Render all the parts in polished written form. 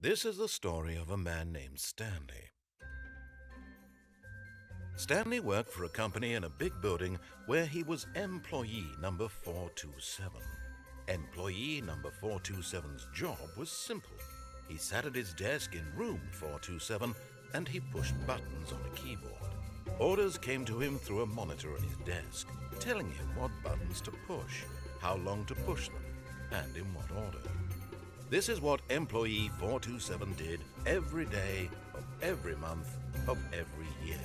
This is the story of a man named Stanley. Stanley worked for a company in a big building where he was employee number 427. Employee number 427's job was simple. He sat at his desk in room 427 and he pushed buttons on a keyboard. Orders came to him through a monitor on his desk, telling him what buttons to push, how long to push them, and in what order. This is what employee 427 did every day of every month of every year.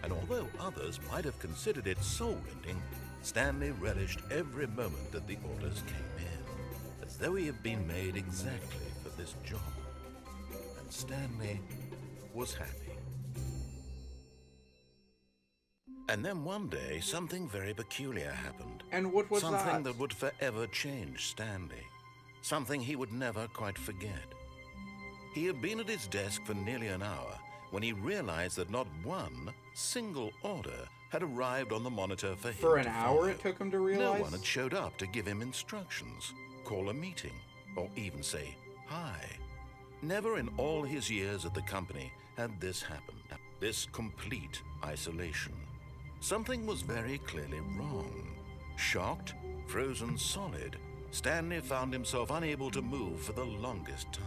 And although others might have considered it soul-rending, Stanley relished every moment that the orders came in, as though he had been made exactly for this job. And Stanley was happy. And then one day, something very peculiar happened. And what was that? Something that would forever change Stanley. Something he would never quite forget. He had been at his desk for nearly an hour when he realized that not one single order had arrived on the monitor for him. For an hour it took him to realize? No one had showed up to give him instructions, call a meeting, or even say hi. Never in all his years at the company had this happened. This complete isolation. Something was very clearly wrong. Shocked, frozen solid, Stanley found himself unable to move for the longest time.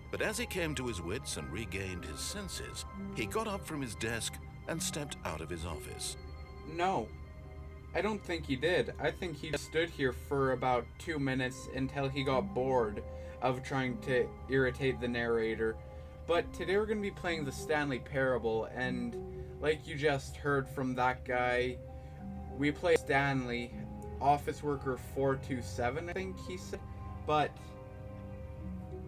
But as he came to his wits and regained his senses, he got up from his desk and stepped out of his office. No, I don't think he did. I think he just stood here for about 2 minutes until he got bored of trying to irritate the narrator. But today we're going to be playing the Stanley Parable, and like you just heard from that guy, we play Stanley, office worker 427, I think he said. But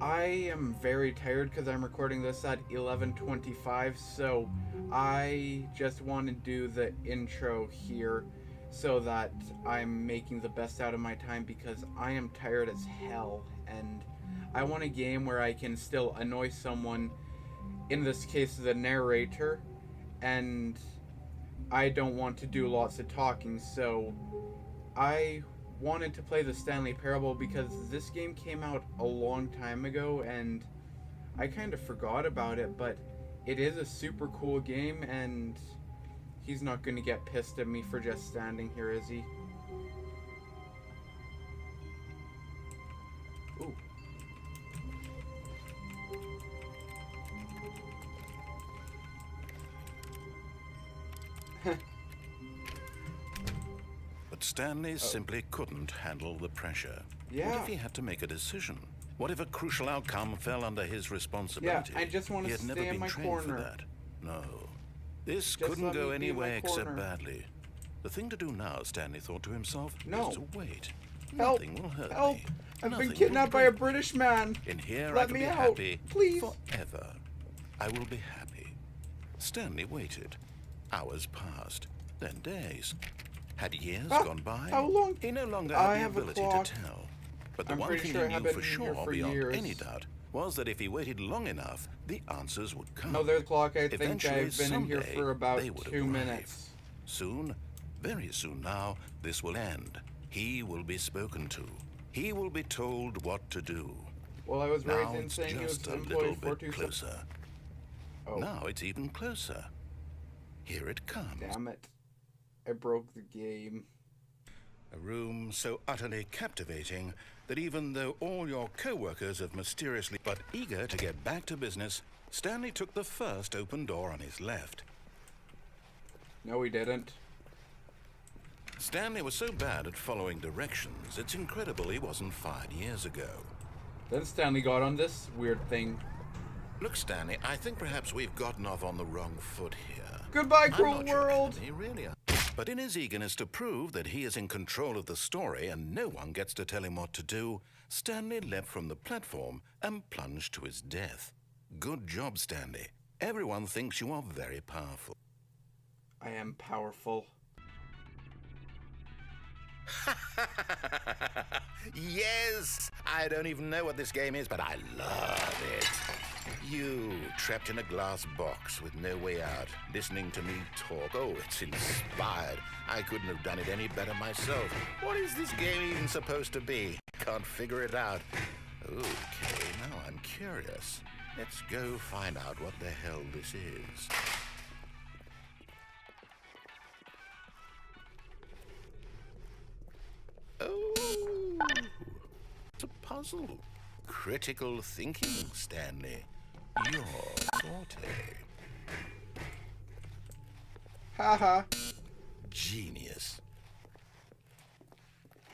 I am very tired because I'm recording this at 11:25, so I just want to do the intro here so that I'm making the best out of my time, because I am tired as hell and I want a game where I can still annoy someone, in this case the narrator, and I don't want to do lots of talking, so I wanted to play the Stanley Parable because this game came out a long time ago and I kind of forgot about it, but it is a super cool game and he's not going to get pissed at me for just standing here, is he? Ooh. But Stanley simply couldn't handle the pressure. Yeah. What if he had to make a decision? What if a crucial outcome fell under his responsibility? Yeah, I just want to stay in my He had never been trained corner. for that. No. This Just couldn't let go me be any in my way except corner. badly. The thing to do now, Stanley thought to himself, No. is to wait. Help! Nothing will hurt Help! me. I've Nothing been will kidnapped by a break me. British man! In here I Let can me be out, happy please! forever. I will be happy. Stanley waited. Hours passed, then days. Had years gone by? How long? He no longer I had have the a ability clock. to tell. But the I'm one pretty thing sure I he have knew been for here sure, for beyond years. any doubt, was that if he waited long enough, the answers would come. No, there's a clock. I think Eventually, I've been in here someday, for about they would 2 arrive. minutes. Soon, very soon now, this will end. He will be spoken to. He will be told what to do. Well, I was right Now in it's saying he was just a employee little bit 427. closer. Oh, Now it's even closer. Here it comes. damn it. I broke the game. A room so utterly captivating that even though all your co-workers have mysteriously but eager to get back to business, Stanley took the first open door on his left. No, he didn't. Stanley was so bad at following directions, it's incredible he wasn't fired years ago. Then Stanley got on this weird thing. Look, Stanley, I think perhaps we've gotten off on the wrong foot here. Goodbye, I'm cruel not your world! enemy, really. But in his eagerness to prove that he is in control of the story and no one gets to tell him what to do, Stanley leapt from the platform and plunged to his death. Good job, Stanley. Everyone thinks you are very powerful. I am powerful. Yes! I don't even know what this game is, but I love it. You, trapped in a glass box with no way out, listening to me talk. Oh, it's inspired. I couldn't have done it any better myself. What is this game even supposed to be? Can't figure it out. Okay, now I'm curious. Let's go find out what the hell this is. Oh, it's a puzzle. Critical thinking, Stanley. Your forte. Haha. Genius.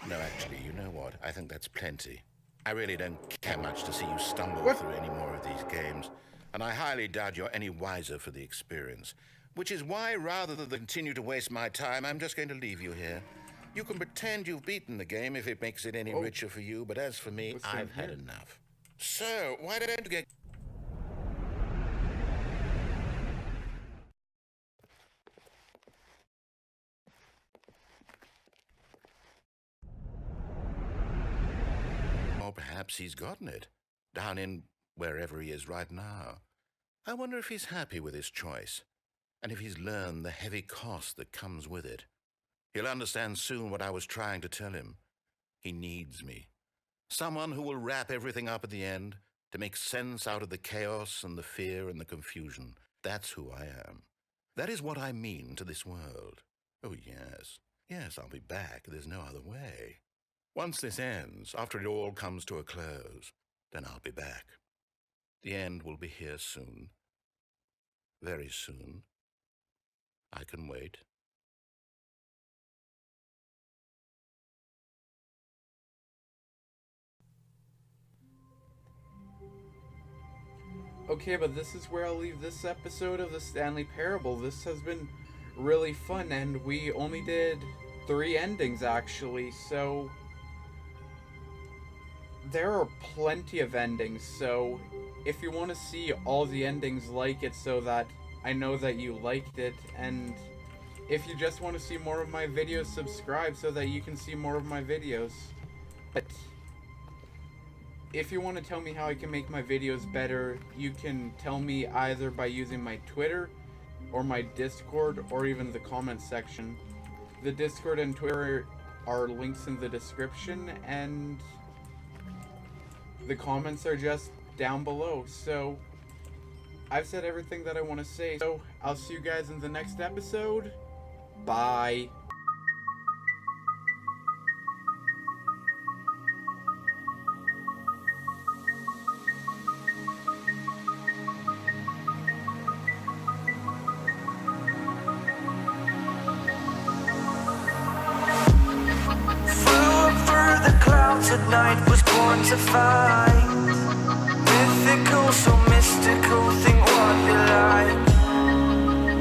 No, actually, you know what? I think that's plenty. I really don't care much to see you stumble through any more of these games, and I highly doubt you're any wiser for the experience. Which is why, rather than continue to waste my time, I'm just going to leave you here. You can pretend you've beaten the game if it makes it any richer for you, but as for me, I've had enough. So, why don't you get... Or perhaps he's gotten it, down in wherever he is right now. I wonder if he's happy with his choice, and if he's learned the heavy cost that comes with it. He'll understand soon what I was trying to tell him. He needs me. Someone who will wrap everything up at the end to make sense out of the chaos and the fear and the confusion. That's who I am. That is what I mean to this world. Oh, yes. Yes, I'll be back. There's no other way. Once this ends, after it all comes to a close, then I'll be back. The end will be here soon. Very soon. I can wait. Okay, but this is where I'll leave this episode of the Stanley Parable. This has been really fun, and we only did 3 endings, actually, so... There are plenty of endings, so if you want to see all the endings like it so that I know that you liked it, and if you just want to see more of my videos, subscribe so that you can see more of my videos. But if you want to tell me how I can make my videos better, you can tell me either by using my Twitter, or my Discord, or even the comment section. The Discord and Twitter are links in the description, and the comments are just down below. So, I've said everything that I want to say, so I'll see you guys in the next episode. Bye. At night was born to fight mythical. So